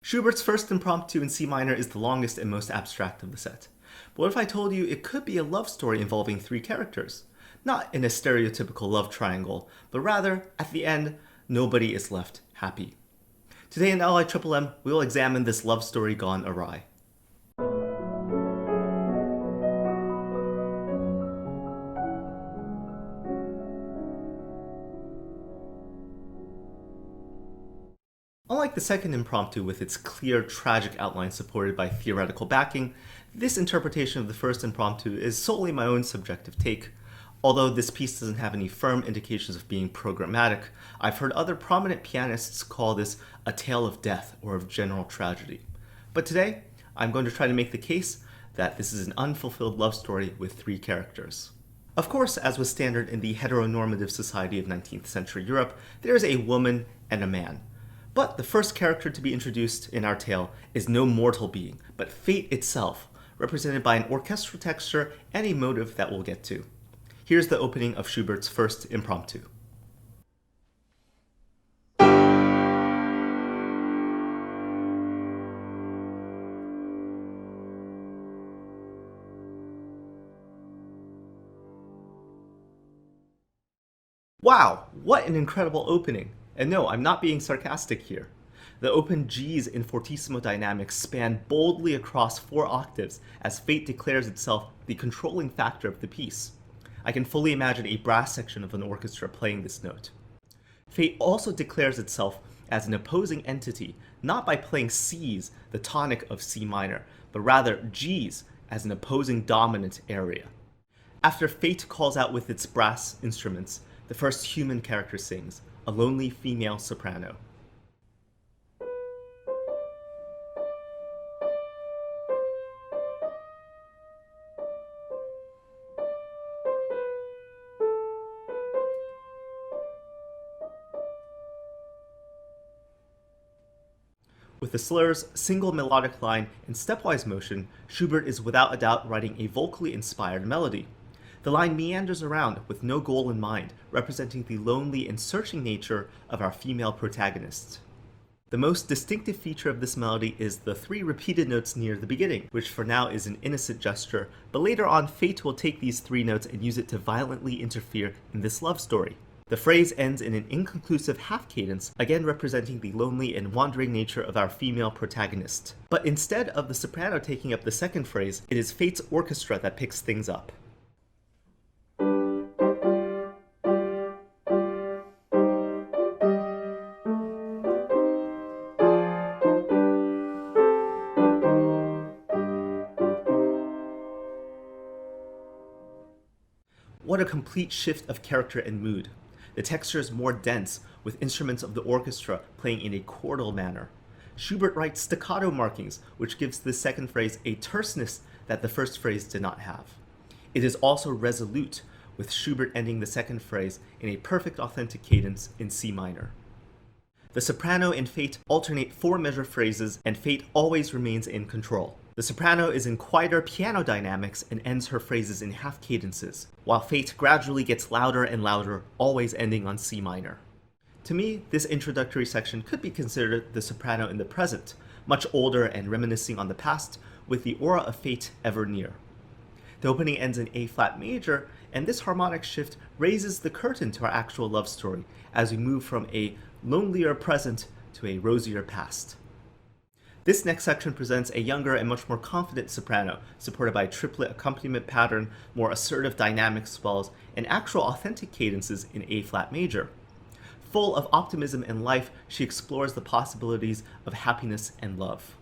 Schubert's first impromptu in C minor is the longest and most abstract of the set. But what if I told you it could be a love story involving three characters? Not in a stereotypical love triangle, but rather, at the end, nobody is left happy. Today in LIMM, we will examine this love story gone awry. Unlike the second impromptu with its clear, tragic outline supported by theoretical backing, this interpretation of the first impromptu is solely my own subjective take. Although this piece doesn't have any firm indications of being programmatic, I've heard other prominent pianists call this a tale of death or of general tragedy. But today, I'm going to try to make the case that this is an unfulfilled love story with three characters. Of course, as was standard in the heteronormative society of 19th century Europe, there is a woman and a man. But the first character to be introduced in our tale is no mortal being, but fate itself, represented by an orchestral texture and a motive that we'll get to. Here's the opening of Schubert's first impromptu. Wow, what an incredible opening! And no, I'm not being sarcastic here. The open Gs in fortissimo dynamics span boldly across 4 octaves as fate declares itself the controlling factor of the piece. I can fully imagine a brass section of an orchestra playing this note. Fate also declares itself as an opposing entity, not by playing Cs, the tonic of C minor, but rather Gs as an opposing dominant area. After fate calls out with its brass instruments, the first human character sings, a lonely female soprano. With the slurs, single melodic line, and stepwise motion, Schubert is without a doubt writing a vocally inspired melody. The line meanders around with no goal in mind, representing the lonely and searching nature of our female protagonists. The most distinctive feature of this melody is the 3 repeated notes near the beginning, which for now is an innocent gesture, but later on fate will take these 3 notes and use it to violently interfere in this love story. The phrase ends in an inconclusive half cadence, again representing the lonely and wandering nature of our female protagonist. But instead of the soprano taking up the second phrase, it is fate's orchestra that picks things up. What a complete shift of character and mood. The texture is more dense, with instruments of the orchestra playing in a chordal manner. Schubert writes staccato markings, which gives the second phrase a terseness that the first phrase did not have. It is also resolute, with Schubert ending the second phrase in a perfect authentic cadence in C minor. The soprano and fate alternate 4-measure phrases, and fate always remains in control. The soprano is in quieter piano dynamics and ends her phrases in half cadences, while fate gradually gets louder and louder, always ending on C minor. To me, this introductory section could be considered the soprano in the present, much older and reminiscing on the past, with the aura of fate ever near. The opening ends in A-flat major, and this harmonic shift raises the curtain to our actual love story as we move from a lonelier present to a rosier past. This next section presents a younger and much more confident soprano, supported by a triplet accompaniment pattern, more assertive dynamic swells, and actual authentic cadences in A-flat major. Full of optimism and life, she explores the possibilities of happiness and love.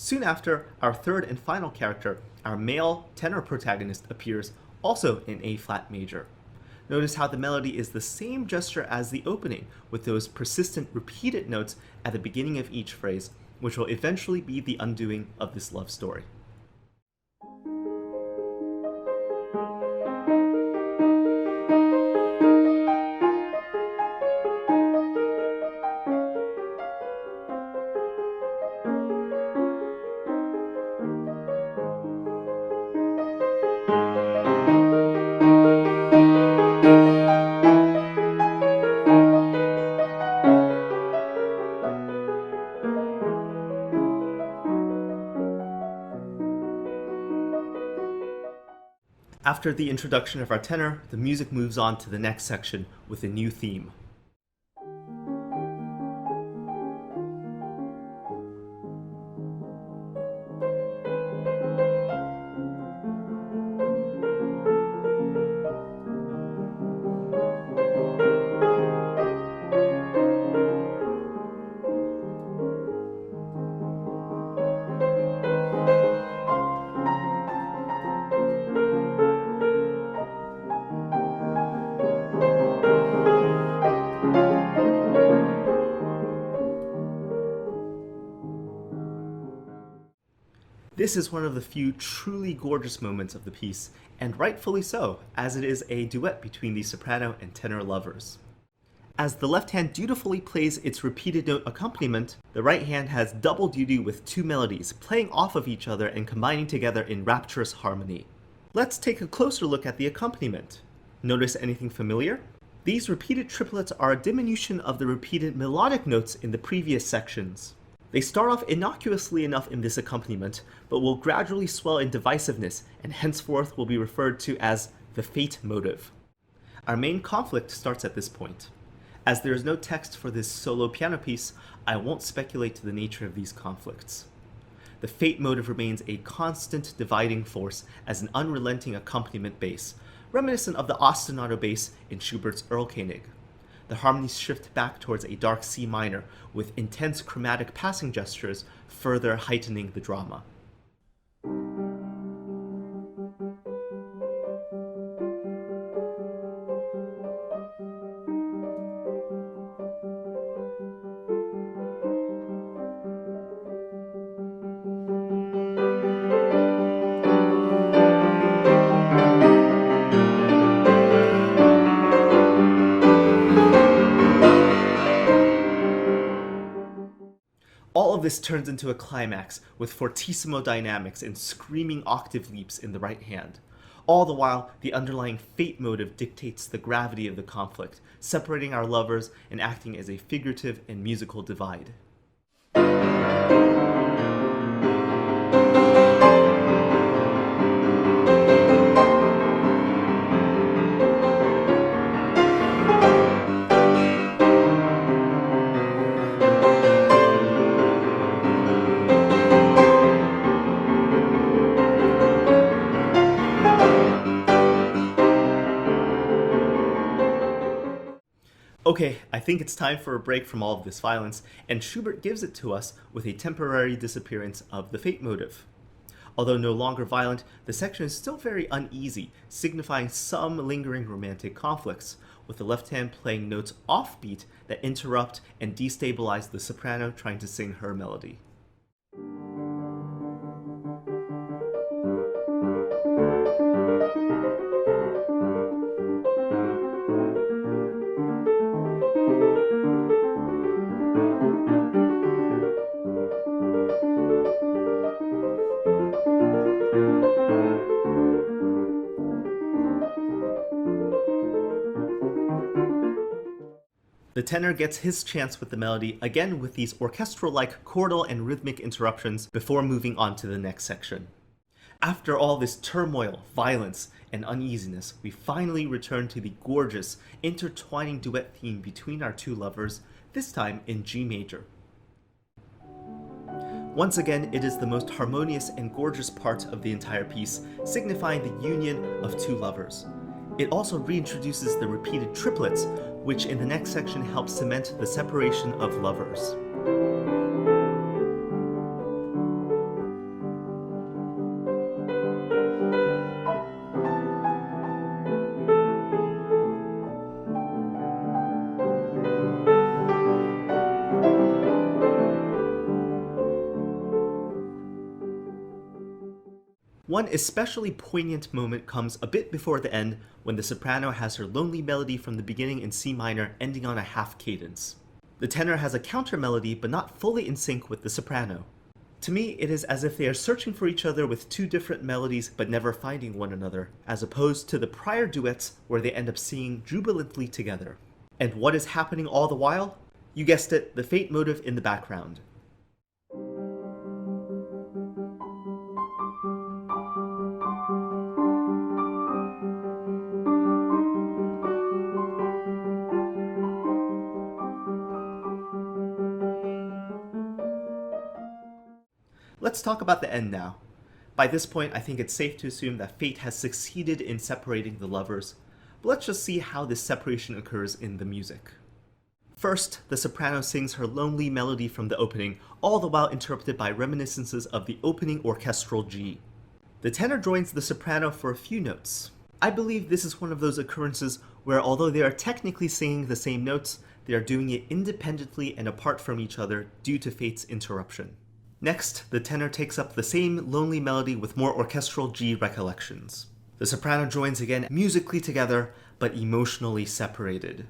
Soon after, our third and final character, our male tenor protagonist, appears, also in A-flat major. Notice how the melody is the same gesture as the opening, with those persistent repeated notes at the beginning of each phrase, which will eventually be the undoing of this love story. After the introduction of our tenor, the music moves on to the next section with a new theme. This is one of the few truly gorgeous moments of the piece, and rightfully so, as it is a duet between the soprano and tenor lovers. As the left hand dutifully plays its repeated note accompaniment, the right hand has double duty with two melodies, playing off of each other and combining together in rapturous harmony. Let's take a closer look at the accompaniment. Notice anything familiar? These repeated triplets are a diminution of the repeated melodic notes in the previous sections. They start off innocuously enough in this accompaniment, but will gradually swell in divisiveness and henceforth will be referred to as the fate motive. Our main conflict starts at this point. As there is no text for this solo piano piece, I won't speculate to the nature of these conflicts. The fate motive remains a constant dividing force as an unrelenting accompaniment bass, reminiscent of the ostinato bass in Schubert's Erlkönig. The harmonies shift back towards a dark C minor, with intense chromatic passing gestures further heightening the drama. All of this turns into a climax with fortissimo dynamics and screaming octave leaps in the right hand. All the while, the underlying fate motive dictates the gravity of the conflict, separating our lovers and acting as a figurative and musical divide. Okay, I think it's time for a break from all of this violence, and Schubert gives it to us with a temporary disappearance of the fate motive. Although no longer violent, the section is still very uneasy, signifying some lingering romantic conflicts, with the left hand playing notes offbeat that interrupt and destabilize the soprano trying to sing her melody. The tenor gets his chance with the melody, again with these orchestral-like chordal and rhythmic interruptions before moving on to the next section. After all this turmoil, violence, and uneasiness, we finally return to the gorgeous, intertwining duet theme between our two lovers, this time in G major. Once again, it is the most harmonious and gorgeous part of the entire piece, signifying the union of two lovers. It also reintroduces the repeated triplets, which in the next section helps cement the separation of lovers. One especially poignant moment comes a bit before the end when the soprano has her lonely melody from the beginning in C minor ending on a half cadence. The tenor has a counter melody but not fully in sync with the soprano. To me, it is as if they are searching for each other with two different melodies but never finding one another, as opposed to the prior duets where they end up singing jubilantly together. And what is happening all the while? You guessed it, the fate motive in the background. Let's talk about the end now. By this point, I think it's safe to assume that fate has succeeded in separating the lovers, but let's just see how this separation occurs in the music. First, the soprano sings her lonely melody from the opening, all the while interrupted by reminiscences of the opening orchestral G. The tenor joins the soprano for a few notes. I believe this is one of those occurrences where although they are technically singing the same notes, they are doing it independently and apart from each other due to fate's interruption. Next, the tenor takes up the same lonely melody with more orchestral G recollections. The soprano joins again musically together, but emotionally separated.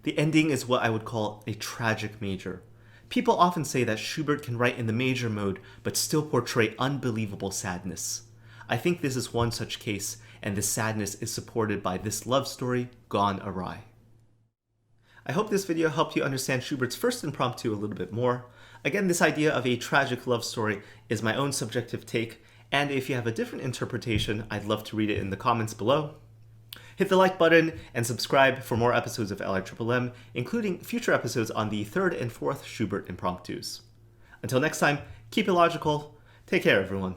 The ending is what I would call a tragic major. People often say that Schubert can write in the major mode but still portray unbelievable sadness. I think this is one such case, and this sadness is supported by this love story gone awry. I hope this video helped you understand Schubert's first impromptu a little bit more. Again, this idea of a tragic love story is my own subjective take, and if you have a different interpretation, I'd love to read it in the comments below. Hit the like button and subscribe for more episodes of LIMM, including future episodes on the third and fourth Schubert Impromptus. Until next time, keep it logical. Take care, everyone.